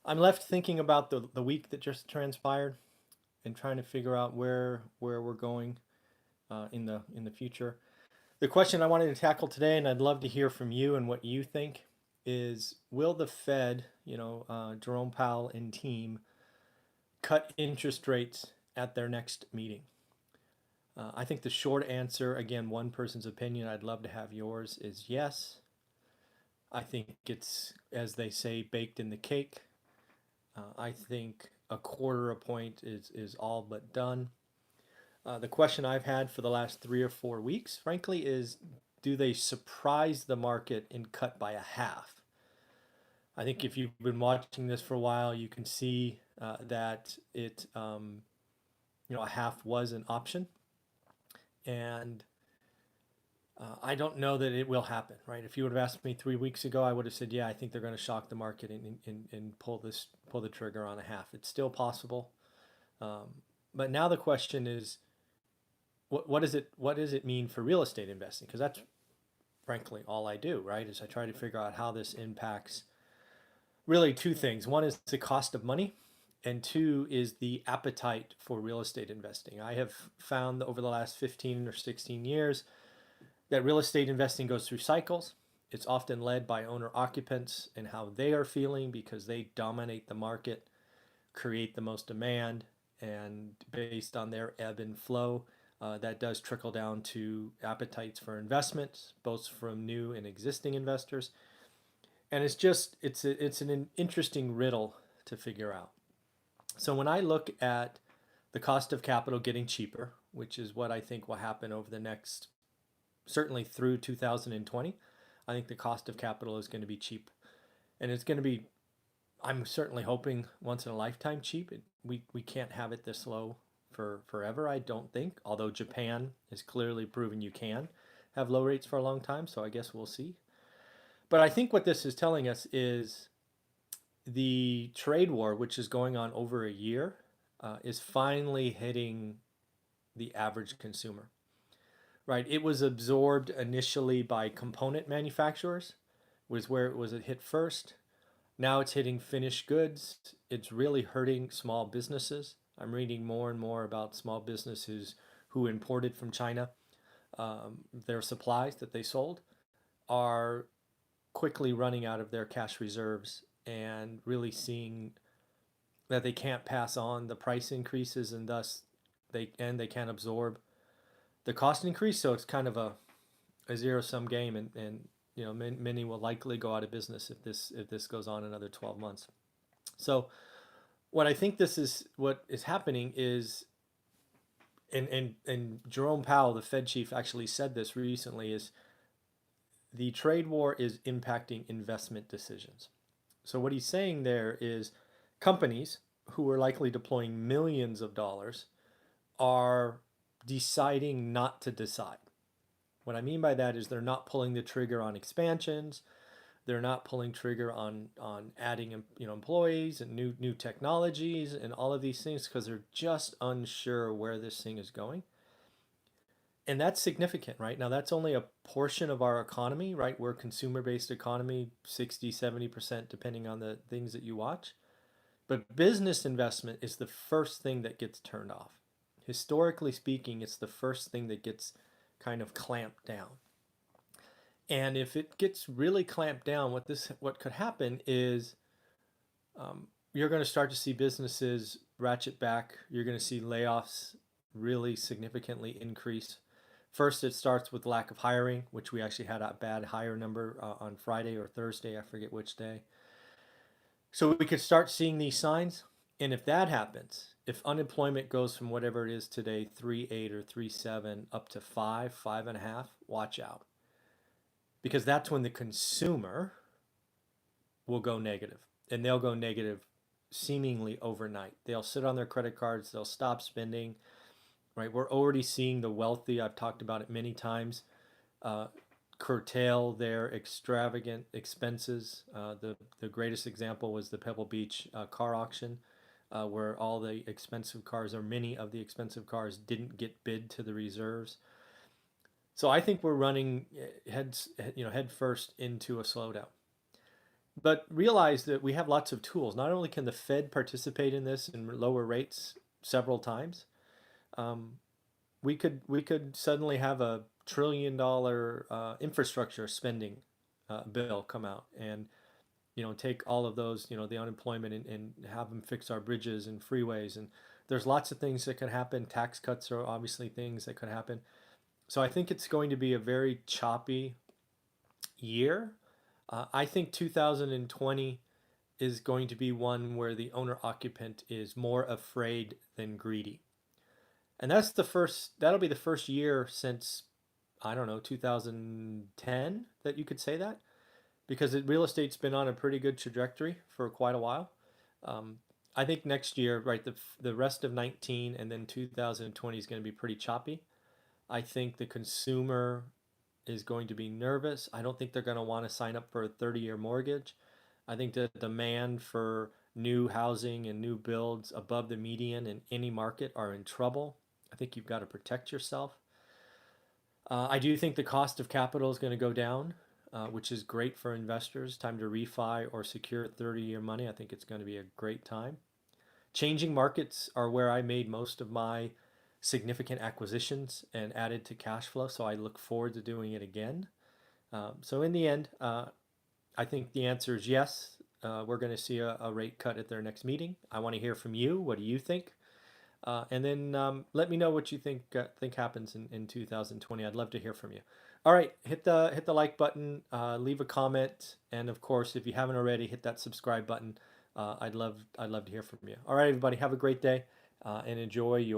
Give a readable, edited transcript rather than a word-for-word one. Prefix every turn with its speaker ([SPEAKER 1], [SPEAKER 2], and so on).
[SPEAKER 1] I'm left thinking about the week that just transpired and trying to figure out where we're going in the future. The question I wanted to tackle today, and I'd love to hear from you and what you think, is will the Fed, Jerome Powell and team, cut interest rates at their next meeting? I think the short answer, again, one person's opinion, I'd love to have yours, is yes. I think it's, as they say, baked in the cake. I think a quarter a point is all but done. The question I've had for the last 3 or 4 weeks, frankly, is do they surprise the market and cut by a half? I think if you've been watching this for a while, you can see that a half was an option. And I don't know that it will happen, right? If you would have asked me 3 weeks ago, I would have said, yeah, I think they're going to shock the market and pull the trigger on a half. It's still possible. But now the question is, what does it mean for real estate investing? Because that's frankly all I do, right? Is I try to figure out how this impacts really two things. One is the cost of money, and two is the appetite for real estate investing. I have found over the last 15 or 16 years that real estate investing goes through cycles. It's often led by owner occupants and how they are feeling because they dominate the market, create the most demand, and based on their ebb and flow, that does trickle down to appetites for investments, both from new and existing investors. And it's an interesting riddle to figure out. So when I look at the cost of capital getting cheaper, which is what I think will happen over the next, certainly through 2020, I think the cost of capital is going to be cheap. And it's going to be, I'm certainly hoping, once in a lifetime cheap. We can't have it this low for forever, I don't think, although Japan has clearly proven you can have low rates for a long time, so I guess we'll see. But I think what this is telling us is the trade war, which is going on over a year, is finally hitting the average consumer, right? It was absorbed initially by component manufacturers, was where it was hit first. Now it's hitting finished goods. It's really hurting small businesses. I'm reading more and more about small businesses who imported from China. Their supplies that they sold are quickly running out of their cash reserves and really seeing that they can't pass on the price increases, and thus they can't absorb the cost increase. So it's kind of a zero sum game, and many will likely go out of business if this goes on another 12 months. So what I think what is happening is, and Jerome Powell, the Fed chief, actually said this recently, is the trade war is impacting investment decisions. So what he's saying there is companies who are likely deploying millions of dollars are deciding not to decide. What I mean by that is they're not pulling the trigger on expansions. They're not pulling trigger on adding employees and new technologies and all of these things because they're just unsure where this thing is going. And that's significant, right? Now, that's only a portion of our economy, right? We're a consumer-based economy, 60, 70%, depending on the things that you watch. But business investment is the first thing that gets turned off. Historically speaking, it's the first thing that gets kind of clamped down. And if it gets really clamped down, what could happen is you're going to start to see businesses ratchet back. You're going to see layoffs really significantly increase. First, it starts with lack of hiring, which we actually had a bad hire number on Friday or Thursday, I forget which day. So we could start seeing these signs. And if that happens, if unemployment goes from whatever it is today, 3.8 or 3.7 up to 5.5, watch out. Because that's when the consumer will go negative. And they'll go negative seemingly overnight. They'll sit on their credit cards. They'll stop spending. Right? We're already seeing the wealthy, I've talked about it many times, curtail their extravagant expenses. The greatest example was the Pebble Beach car auction, where all the expensive cars, or many of the expensive cars, didn't get bid to the reserves. So I think we're running head first into a slowdown. But realize that we have lots of tools. Not only can the Fed participate in this and lower rates several times, um, we could suddenly have a $1 trillion infrastructure spending bill come out, and take all of those, the unemployment, and have them fix our bridges and freeways. And there's lots of things that could happen. Tax cuts are obviously things that could happen. So I think it's going to be a very choppy year. I think 2020 is going to be one where the owner occupant is more afraid than greedy. And that'll be the first year since, I don't know, 2010 that you could say that, because real estate's been on a pretty good trajectory for quite a while. Um, I think next year, right, the rest of 19 and then 2020 is going to be pretty choppy. I think the consumer is going to be nervous. I don't think they're going to want to sign up for a 30-year mortgage. I think the demand for new housing and new builds above the median in any market are in trouble. I think you've got to protect yourself. I do think the cost of capital is going to go down, which is great for investors. Time to refi or secure 30-year money. I think it's going to be a great time. Changing markets are where I made most of my significant acquisitions and added to cash flow. So I look forward to doing it again. So in the end, I think the answer is yes. We're going to see a rate cut at their next meeting. I want to hear from you. What do you think? And then let me know what you think happens in 2020. I'd love to hear from you. All right, hit the like button, leave a comment, and of course, if you haven't already, hit that subscribe button. I'd love to hear from you. All right, everybody, have a great day and enjoy your